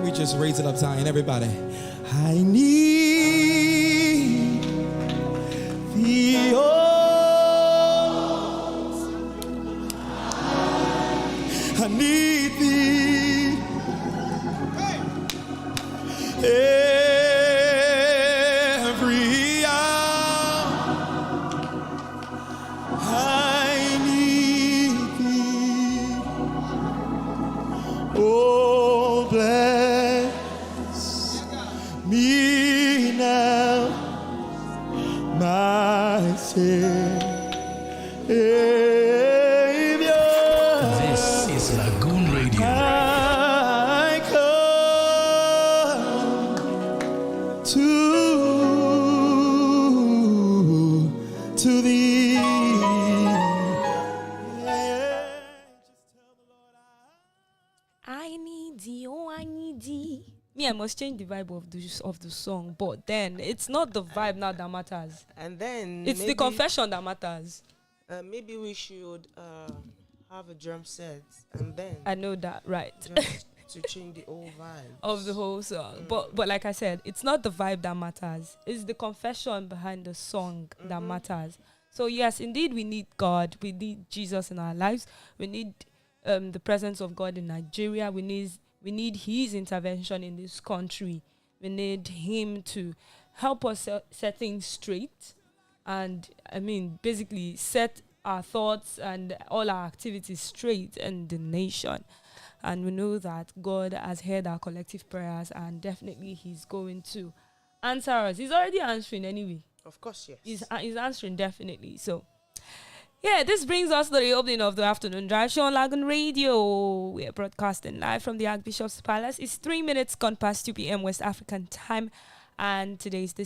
we just raise it up, Zion, everybody? I need thee, oh, I need thee every hour. I need thee, oh, bless me now, my Savior. This is Lagoon Radio. I come to thee. I need thee, oh, I need thee. Me, I must change the vibe of the song, but then it's not the vibe now that matters. And then It's the confession that matters. Maybe we should have a drum set and then I know that, right? just to change the whole vibe Of the whole song. But like I said, it's not the vibe that matters. It's the confession behind the song that matters. So yes, indeed, we need God. We need Jesus in our lives. We need the presence of God in Nigeria. We need His intervention in this country. We need Him to help us set things straight. And I mean, basically set our thoughts and all our activities straight in the nation. And we know that God has heard our collective prayers, and definitely He's going to answer us. He's already answering anyway. Of course, yes. He's answering definitely. So, yeah, this brings us to the opening of the afternoon drive show on Lagoon Radio. We are broadcasting live from the Archbishop's Palace. It's 3 minutes gone past 2 p.m. West African time, and today is the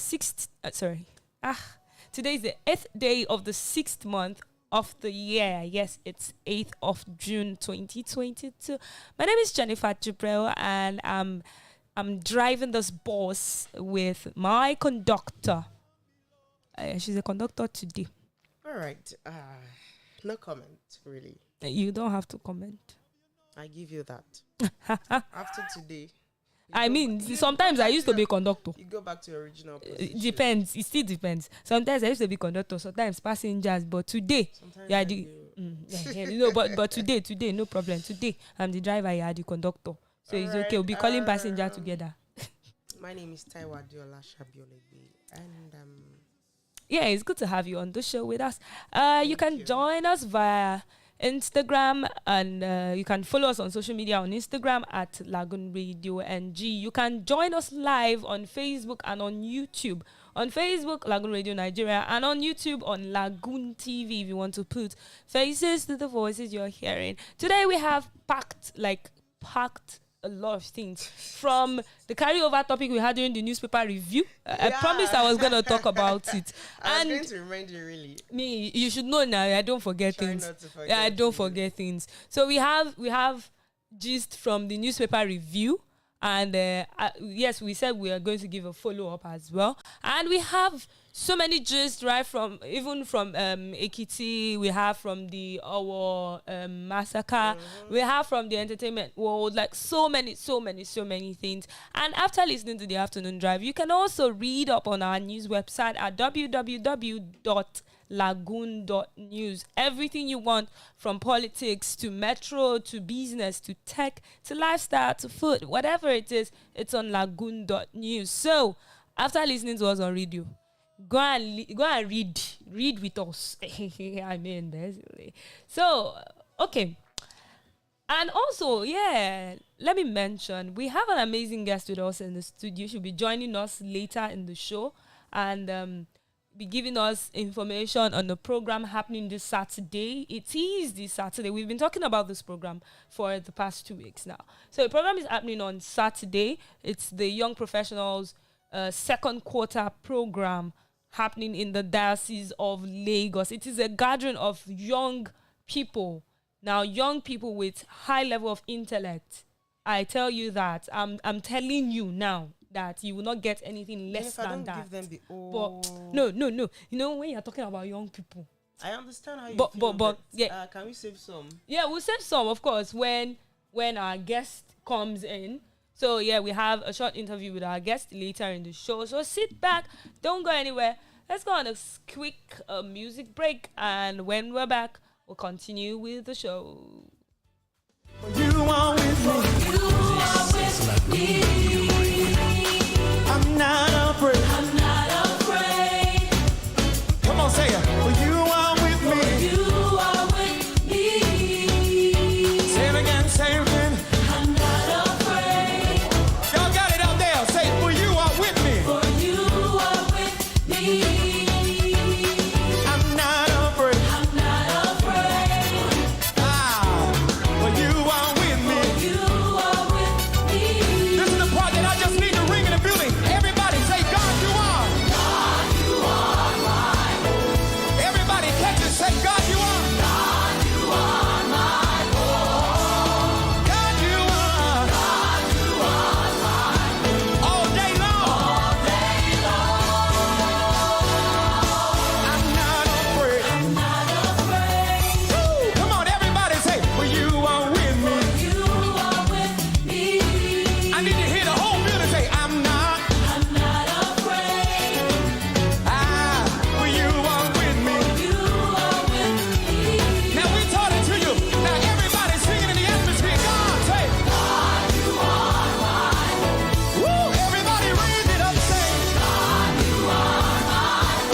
today's the 8th day of the 6th month of the year. Yes, it's 8th of June 2022. My name is Jennifer Jibril, and I'm driving this bus with my conductor. She's a conductor today. All right. No comment, really. You don't have to comment. I give you that. After today. I mean, sometimes I used to be conductor. You go back to your original position. It depends. It still depends. Sometimes I used to be conductor, sometimes passengers. But today, but today, no problem. Today, I'm the driver, you are the conductor. So it's okay. We'll be calling passenger together. My name is Taiwa Diola Shabiolebe, and yeah, it's good to have you on the show with us. You can join us via Instagram, and you can follow us on social media on Instagram at Lagoonradio.Ng. You can join us live on Facebook and on YouTube. On Facebook, Lagoon Radio Nigeria, and on YouTube on LagoonTV if you want to put faces to the voices you're hearing. Today we have packed a lot of things from the carryover topic we had during the newspaper review. I promised I was going to talk about it. I was going to remind you, really. Me, you should know now. I don't forget things. Not to forget I don't forget things. So we have gist from the newspaper review, and yes, we said we are going to give a follow up as well. And we have so many gist, right? From Ekiti, we have from the Owo massacre, we have from the entertainment world, like so many things. And after listening to the afternoon drive, you can also read up on our news website at www.lagoon.news. Everything you want, from politics to metro to business to tech to lifestyle to food, whatever it is, it's on lagoon.news. So after listening to us on radio, go and read with us. I mean, basically. So, okay. And also, yeah, let me mention, we have an amazing guest with us in the studio. She'll be joining us later in the show, and be giving us information on the program happening this Saturday. It is this Saturday. We've been talking about this program for the past 2 weeks now. So the program is happening on Saturday. It's the Young Professionals second quarter program happening in the Diocese of Lagos. It is a gathering of young people. Now, young people with high level of intellect. I tell you that. I'm telling you now that you will not get anything less than that. Give them the but no. You know, when you're talking about young people, I understand how you feel. But yeah, can we save some? Yeah, we'll save some, of course, when our guest comes in. So yeah, we have a short interview with our guest later in the show. So sit back, don't go anywhere. Let's go on a quick music break, and when we're back, we'll continue with the show. You are with me. This is Lagoon Radio. I'm not afraid. I'm not afraid. Come on, say it. For you are with me. You are with me. Say it again, say it again. I'm not afraid. Y'all got it out there. Say, for you are with me. For you are with me. I'm not afraid. I'm not afraid. For you are with me. You are with me. This is the part that I just need to ring in the building. Everybody say, God, you are. God, you are mine. Everybody catch it. Say, God, you are. God, you are mine. God, you are. God, you are mine. All day long. All day long. I'm not afraid. I'm not afraid. Woo! Come on, everybody say, for you are with me. You are with me. I need to hear the whole building say, I'm not. I'm not afraid. For you are with me. You are with me. Now we taught it to you. Now everybody singing in the atmosphere. God, say, God, you are mine. woo! Everybody raise it up, say, God, you are mine.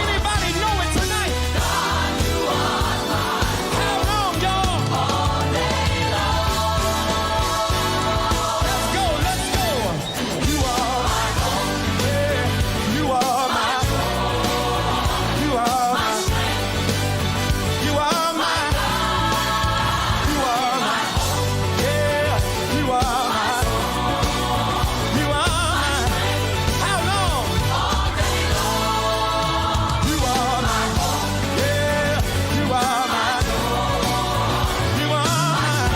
anybody know it tonight? God, you are mine. How long, y'all? All day long. Let's go, let's go. You are mine. Yeah, you are mine. You are mine. You are mine. You are mine. Yeah, you are mine. You are mine. How long? All day long. You are mine. Yeah, you are mine. You are mine.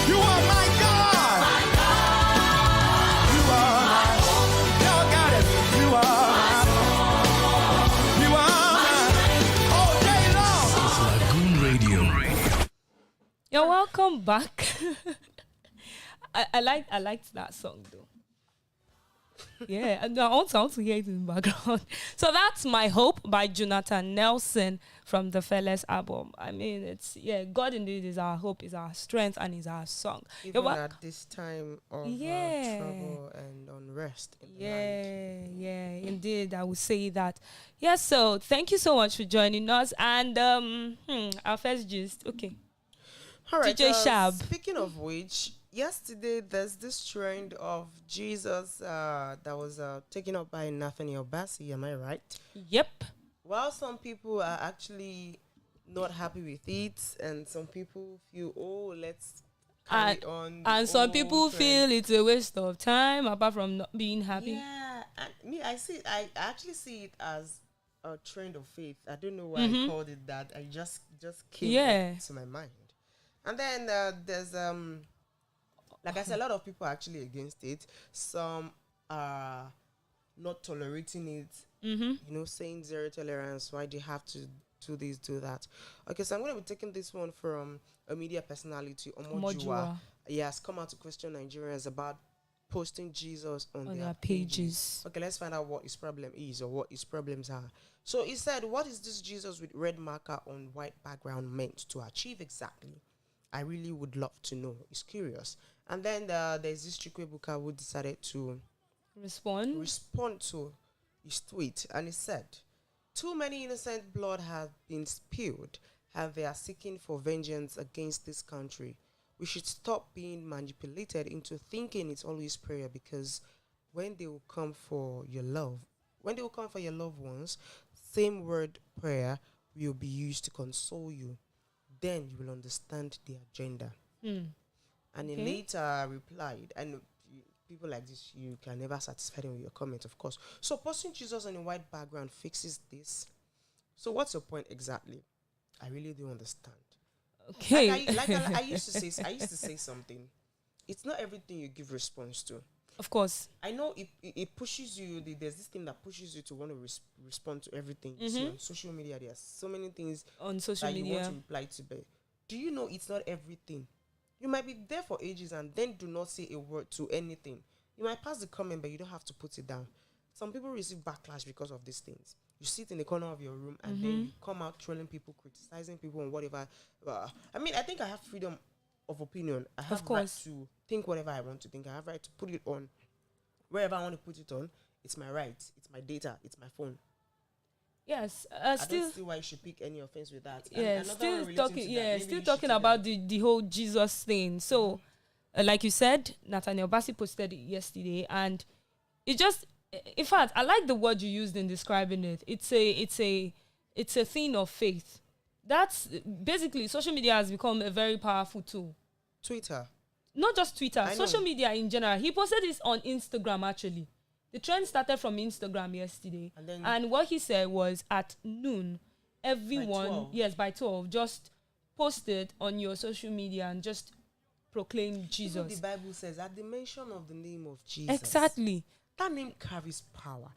You are my God. You are mine. Y'all got it. You are mine. You are mine. All day long. It's Lagoon Radio. You're welcome back. I liked that song though. Yeah, and I want to hear it in the background. So that's My Hope by Jonathan Nelson from the Fearless album. I mean, it's God indeed is our hope, is our strength, and is our song. You're Even wel- at this time of Yeah. trouble and unrest in the land. Yeah, indeed, I would say that. Yes, so thank you so much for joining us. And our first gist, okay. All right, DJ Shab. Speaking of which, yesterday there's this trend of Jesus that was taken up by Nathaniel Bassey. Am I right? Yep. While some people are actually not happy with it, and some people feel, oh, let's carry on. the And some old people trend. feel it's a waste of time apart from not being happy. Yeah, and me, I actually see it as a trend of faith. I don't know why I called it that. I just came up to my mind. And then there's like I said, a lot of people are actually against it. Some are not tolerating it. You know, saying zero tolerance. Why do you have to do this, do that? Okay, so I'm going to be taking this one from a media personality, Omojua. He has come out to question Nigerians about posting Jesus on their pages. Okay, let's find out what his problem is or what his problems are. So he said, what is this Jesus with red marker on white background meant to achieve exactly? I really would love to know. He's curious. And then there's this Chikwebuka who decided to respond to his tweet. And he said, too many innocent blood have been spilled and they are seeking for vengeance against this country. We should stop being manipulated into thinking it's always prayer, because when they will come for your loved ones, same word prayer will be used to console you. Then you will understand the agenda. And he later replied, and people like this, you can never satisfy them with your comment, of course. So posting Jesus on a white background fixes this. So what's your point exactly? I really don't understand. Okay. I used to say something. It's not everything you give response to. Of course. I know it pushes you. There's this thing that pushes you to want to respond to everything. You see on social media, there's so many things On social that media. you want to reply to. But do you know it's not everything You might be there for ages and then do not say a word to anything. You might pass the comment, but you don't have to put it down. Some people receive backlash because of these things. You sit in the corner of your room and then you come out trolling people, criticizing people and whatever. I mean, I think I have freedom of opinion. I have right to think whatever I want to think. I have right to put it on wherever I want to put it on. It's my right. It's my data. It's my phone. Yes, I don't see why you should pick any offense with that. Yeah, still talking about the whole Jesus thing. So, like you said, Nathaniel Bassi posted it yesterday, and it just, in fact, I like the word you used in describing it. It's a thing of faith. That's basically, social media has become a very powerful tool. Twitter, not just Twitter, social media in general. He posted this on Instagram actually. The trend started from Instagram yesterday. And what he said was at noon, everyone, by 12, just post it on your social media and just proclaim Jesus. Even the Bible says, at the mention of the name of Jesus. Exactly. That name carries power.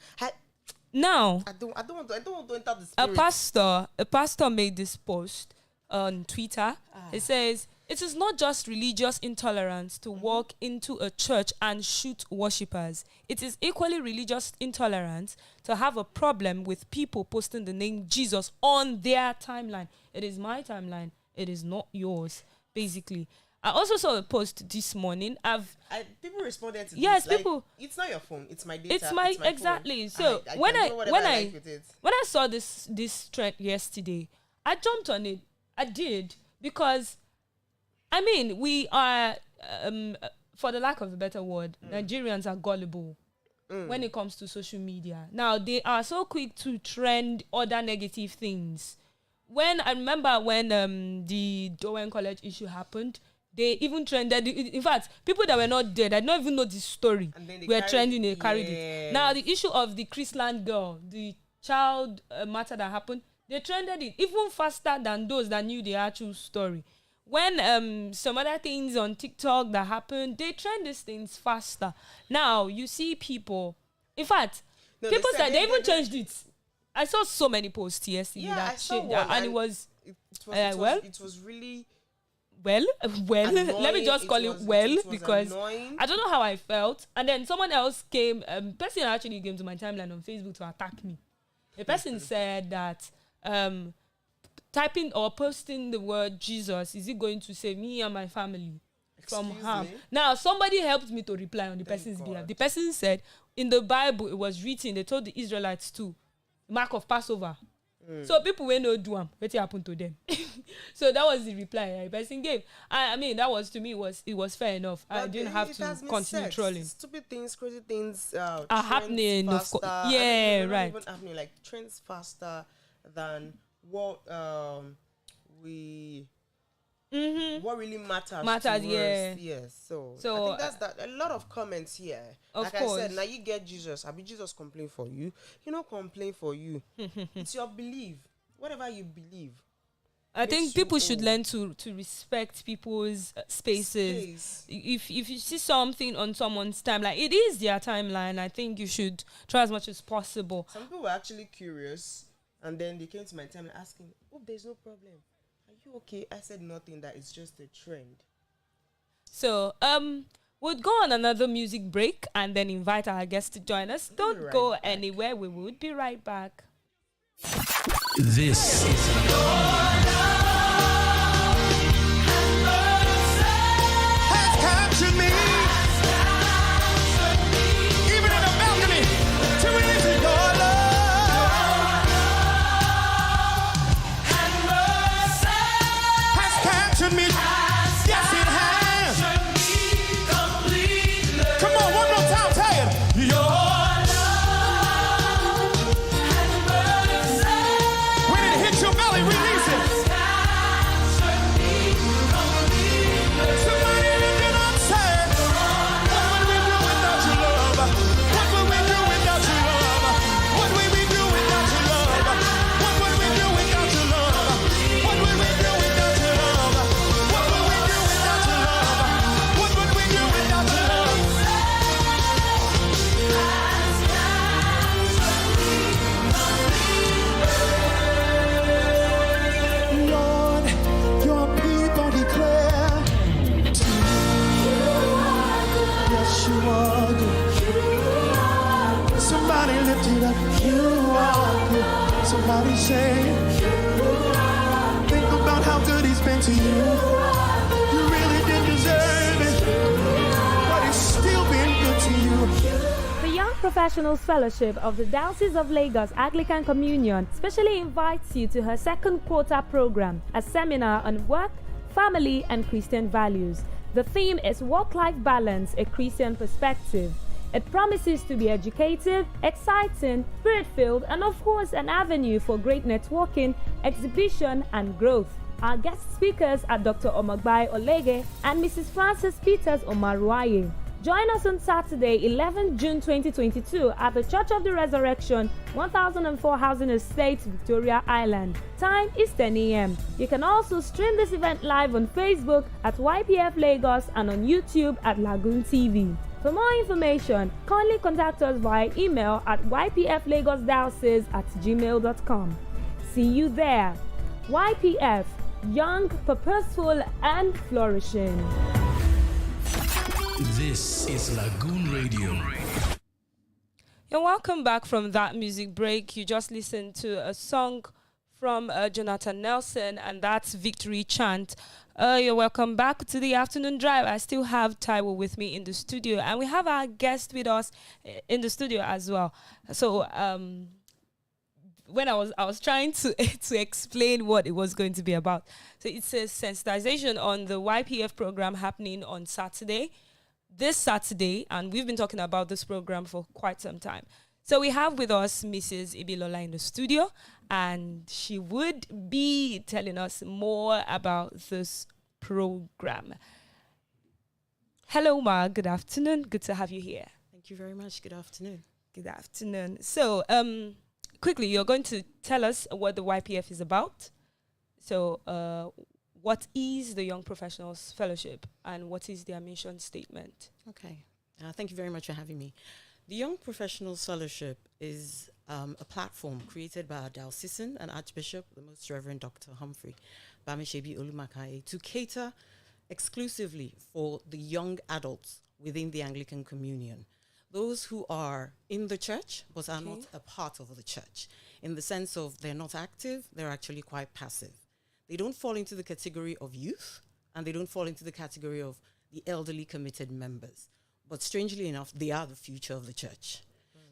Now, I don't want to enter the spirit. A pastor made this post on Twitter. It says, it is not just religious intolerance to walk into a church and shoot worshippers. It is equally religious intolerance to have a problem with people posting the name Jesus on their timeline. It is my timeline. It is not yours, basically. I also saw a post this morning. People responded to this. Yes, like, people. It's not your phone. It's my data. It's my exactly. Phone. So when I saw this thread yesterday, I jumped on it. I did because, I mean, we are, for the lack of a better word, Nigerians are gullible when it comes to social media. Now, they are so quick to trend other negative things. I remember when the Dowen College issue happened, they even trended. In fact, people that were not dead, I don't even know this story, were trending. They carried it. Now, the issue of the Chrisland girl, the child matter that happened, they trended it even faster than those that knew the actual story. When some other things on TikTok that happened, they trend these things faster. Now, you see people, in fact, people said they even changed it. I saw so many posts yesterday that changed that, and it was really let me just call it because annoying. I don't know how I felt. And then someone else came, person actually came to my timeline on Facebook to attack me. The person said that typing or posting the word Jesus, is it going to save me and my family from harm? Now, somebody helped me to reply on the person's behalf. The person said, in the Bible, it was written, they told the Israelites to mark of Passover. So people will not do them. What happened to them? So that was the reply the person gave. I mean, that was, to me, it was fair enough. But I didn't have to continue trolling. Stupid things, crazy things are happening. Of course. Yeah, right. Even happening, like trends faster than what what really matters. Yes. So I think that's that. A lot of comments here. Like I said, now you get Jesus. I mean, Jesus complain for you. He don't complain for you. It's your belief. Whatever you believe. I think people should learn to respect people's spaces. If you see something on someone's timeline, it is their timeline. I think you should try as much as possible. Some people were actually curious, and then they came to my timeline asking, "Oh, there's no problem. Are you okay?" I said nothing. That it's just a trend. So we'll go on another music break and then invite our guests to join us. Don't go anywhere. We will be right back. This is has captured me. Even in the balcony, to release your love and mercy has captured me. Yes, it has. Come on, one more time, say it. Your love and mercy. When it hits your belly, release it. Somebody lift it up. You are good. Somebody say, think about how good he's been to you. You really didn't deserve it, but he's still been good to you. The Young Professionals Fellowship of the Diocese of Lagos Anglican Communion specially invites you to her second quarter program, a seminar on work, family, and Christian values. The theme is Work-Life Balance, a Christian Perspective. It promises to be educative, exciting, spirit-filled, and of course an avenue for great networking, exhibition, and growth. Our guest speakers are Dr. Olumakaiye and Mrs. Frances Peters Omaruaye. Join us on Saturday, 11 June 2022 at the Church of the Resurrection, 1004 Housing Estate, Victoria Island. Time is 10 a.m. You can also stream this event live on Facebook at YPF Lagos and on YouTube at LagoonTV. For more information, kindly contact us via email at ypflagosdiocese@gmail.com. See you there. YPF, young, purposeful, and flourishing. This is Lagoon Radio. You're welcome back from that music break. You just listened to a song from Jonathan Nelson, and that's Victory Chant. You're welcome back to the afternoon drive. I still have Taiwo with me in the studio, and we have our guest with us in the studio as well. So when I was trying to to explain what it was going to be about. So it's a sensitization on the YPF program happening on this Saturday, and we've been talking about this program for quite some time. So we have with us Mrs. Ibilola in the studio, and she would be telling us more about this program. Hello, Ma. Good afternoon. Good to have you here. Thank you very much. Good afternoon. Good afternoon. So, quickly, you're going to tell us what the YPF is about. So, what is the Young Professionals Fellowship, and what is their mission statement? Okay. Thank you very much for having me. The Young Professionals Fellowship is a platform created by our diocesan and Archbishop, the Most Reverend Dr. Humphrey Bamishebi Olumakaiye, to cater exclusively for the young adults within the Anglican Communion. Those who are in the church but are not a part of the church, in the sense of they're not active, they're actually quite passive. They don't fall into the category of youth, and they don't fall into the category of the elderly committed members. But strangely enough, they are the future of the church.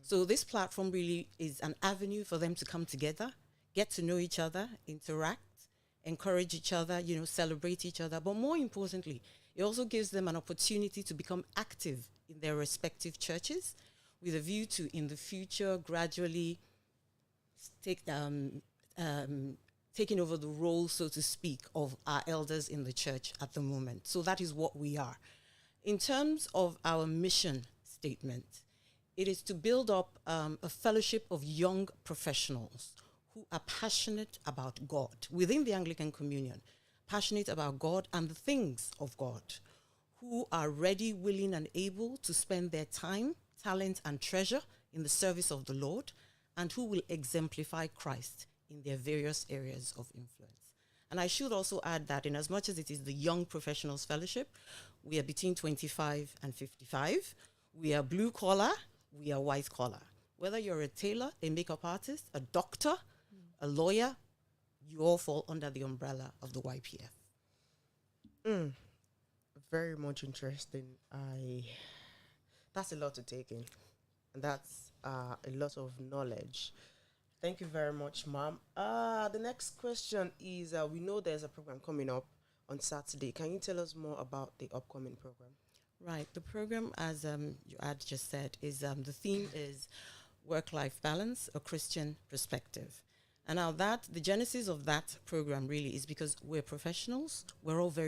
So this platform really is an avenue for them to come together, get to know each other, interact, encourage each other, celebrate each other. But more importantly, it also gives them an opportunity to become active in their respective churches, with a view to, in the future, gradually taking over the role, so to speak, of our elders in the church at the moment. So that is what we are. In terms of our mission statement, it is to build up a fellowship of young professionals who are passionate about God within the Anglican Communion, passionate about God and the things of God, who are ready, willing, and able to spend their time, talent, and treasure in the service of the Lord, and who will exemplify Christ in their various areas of influence. And I should also add that in as much as it is the Young Professionals Fellowship, we are between 25 and 55. We are blue collar, we are white collar. Whether you're a tailor, a makeup artist, a doctor, a lawyer, you all fall under the umbrella of the YPF. Very much interesting. That's a lot to take in. And that's a lot of knowledge. Thank you very much, Ma'am. The next question is, we know there's a program coming up on Saturday. Can you tell us more about the upcoming program? Right. The program, as you had just said, is the theme is Work-Life Balance, a Christian Perspective. And now the genesis of that program really is because we're professionals. We're all very